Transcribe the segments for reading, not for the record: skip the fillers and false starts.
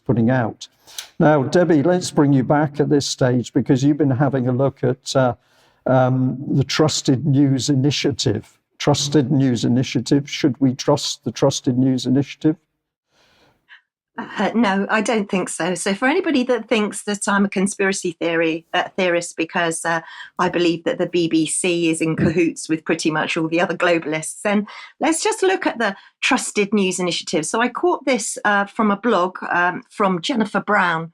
putting out. Now, Debbie, let's bring you back at this stage because you've been having a look at the Trusted News Initiative. Trusted News Initiative. Should we trust the Trusted News Initiative? No, I don't think so. So for anybody that thinks that I'm a conspiracy theorist because I believe that the BBC is in cahoots with pretty much all the other globalists, then let's just look at the Trusted News Initiative. So I caught this from a blog from Jennifer Brown,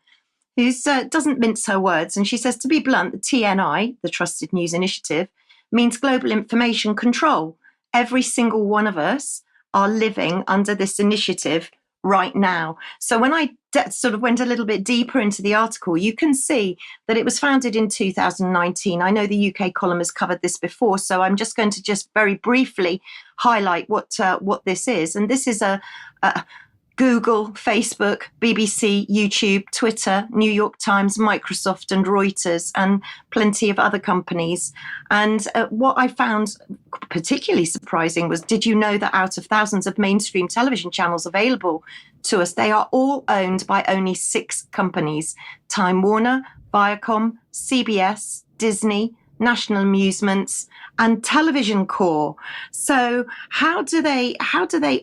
who doesn't mince her words. And she says, to be blunt, the TNI, the Trusted News Initiative, means global information control. Every single one of us are living under this initiative right now. So when I sort of went a little bit deeper into the article, you can see that it was founded in 2019. I know the UK column has covered this before, so I'm just going to just very briefly highlight what this is. And this is a Google, Facebook, BBC, YouTube, Twitter, New York Times, Microsoft and Reuters, and plenty of other companies. And what I found particularly surprising was, did you know that out of thousands of mainstream television channels available to us, they are all owned by only 6 companies: Time Warner, Viacom, CBS, Disney, National Amusements, and Television Corp. So how do they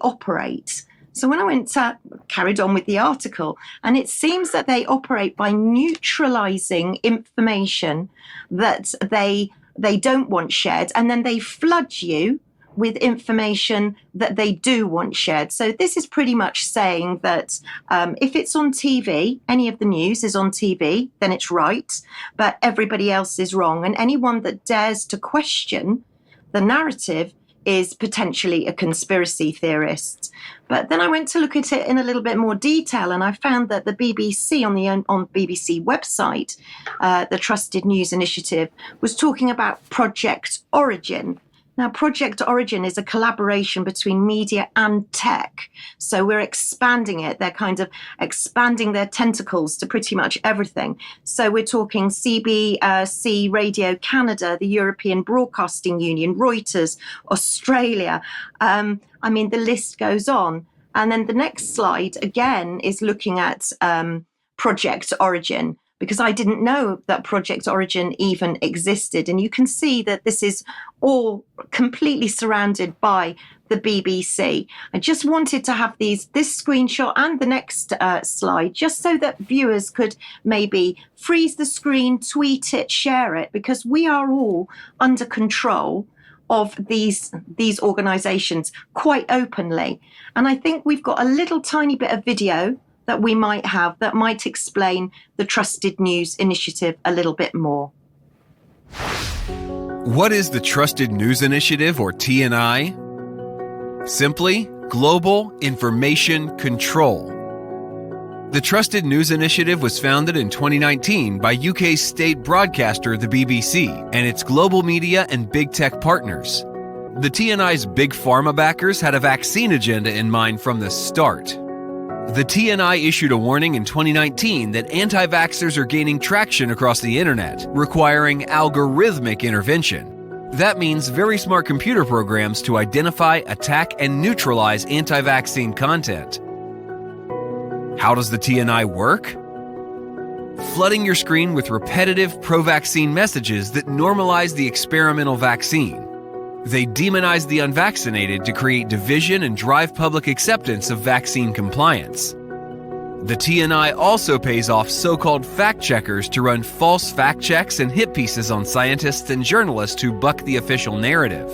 operate? So when I carried on with the article, and it seems that they operate by neutralizing information that they don't want shared, and then they flood you with information that they do want shared. So this is pretty much saying that if it's on TV, any of the news is on TV, then it's right, but everybody else is wrong. And anyone that dares to question the narrative is potentially a conspiracy theorist. But then I went to look at it in a little bit more detail, and I found that the BBC on BBC website, the Trusted News Initiative, was talking about Project Origin. Now, Project Origin is a collaboration between media and tech. So we're expanding it. They're kind of expanding their tentacles to pretty much everything. So we're talking CBC, Radio Canada, the European Broadcasting Union, Reuters, Australia. I mean, the list goes on. And then the next slide, again, is looking at Project Origin, because I didn't know that Project Origin even existed. And you can see that this is all completely surrounded by the BBC. I just wanted to have this screenshot and the next slide, just so that viewers could maybe freeze the screen, tweet it, share it, because we are all under control of these organizations quite openly. And I think we've got a little tiny bit of video that we might have that might explain the Trusted News Initiative a little bit more. What is the Trusted News Initiative, or TNI? Simply, Global Information Control. The Trusted News Initiative was founded in 2019 by UK's state broadcaster, the BBC, and its global media and big tech partners. The TNI's big pharma backers had a vaccine agenda in mind from the start. The TNI issued a warning in 2019 that anti-vaxxers are gaining traction across the internet, requiring algorithmic intervention. That means very smart computer programs to identify, attack, and neutralize anti-vaccine content. How does the TNI work? Flooding your screen with repetitive pro-vaccine messages that normalize the experimental vaccine. They demonize the unvaccinated to create division and drive public acceptance of vaccine compliance. The TNI also pays off so-called fact-checkers to run false fact checks and hit pieces on scientists and journalists who buck the official narrative.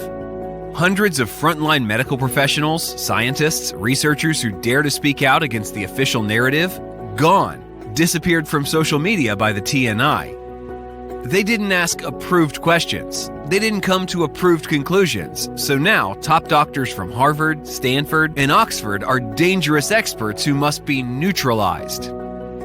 Hundreds of frontline medical professionals, scientists, researchers who dare to speak out against the official narrative, gone, disappeared from social media by the TNI. They didn't ask approved questions. They didn't come to approved conclusions. So now, top doctors from Harvard, Stanford, and Oxford are dangerous experts who must be neutralized.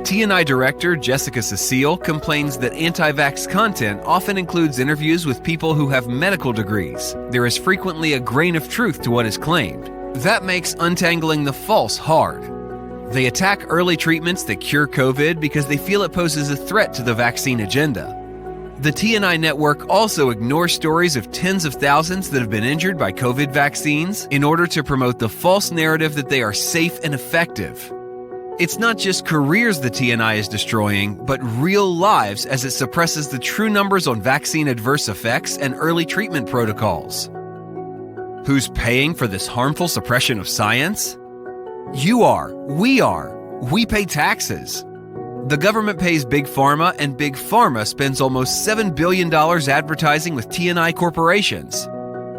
TNI Director Jessica Cecile complains that anti-vax content often includes interviews with people who have medical degrees. There is frequently a grain of truth to what is claimed. That makes untangling the false hard. They attack early treatments that cure COVID because they feel it poses a threat to the vaccine agenda. The TNI network also ignores stories of tens of thousands that have been injured by COVID vaccines in order to promote the false narrative that they are safe and effective. It's not just careers the TNI is destroying, but real lives as it suppresses the true numbers on vaccine adverse effects and early treatment protocols. Who's paying for this harmful suppression of science? You are. We are. We pay taxes. The government pays Big Pharma, and Big Pharma spends almost $7 billion advertising with TNI corporations.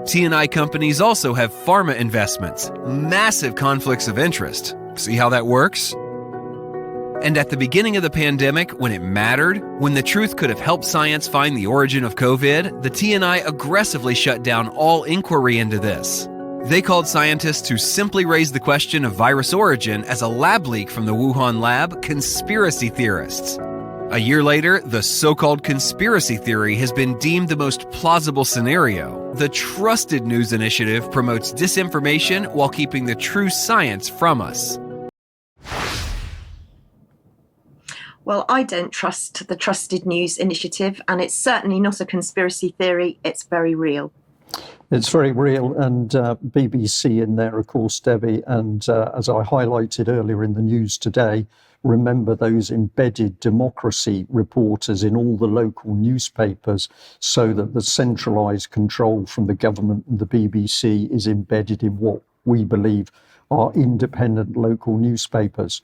TNI companies also have pharma investments, massive conflicts of interest. See how that works? And at the beginning of the pandemic, when it mattered, when the truth could have helped science find the origin of COVID, the TNI aggressively shut down all inquiry into this. They called scientists who simply raised the question of virus origin as a lab leak from the Wuhan lab conspiracy theorists. A year later, the so-called conspiracy theory has been deemed the most plausible scenario. The Trusted News Initiative promotes disinformation while keeping the true science from us. Well, I don't trust the Trusted News Initiative, and it's certainly not a conspiracy theory. It's very real. It's very real, and BBC in there, of course, Debbie, and as I highlighted earlier in the news today, remember those embedded democracy reporters in all the local newspapers, so that the centralised control from the government and the BBC is embedded in what we believe are independent local newspapers.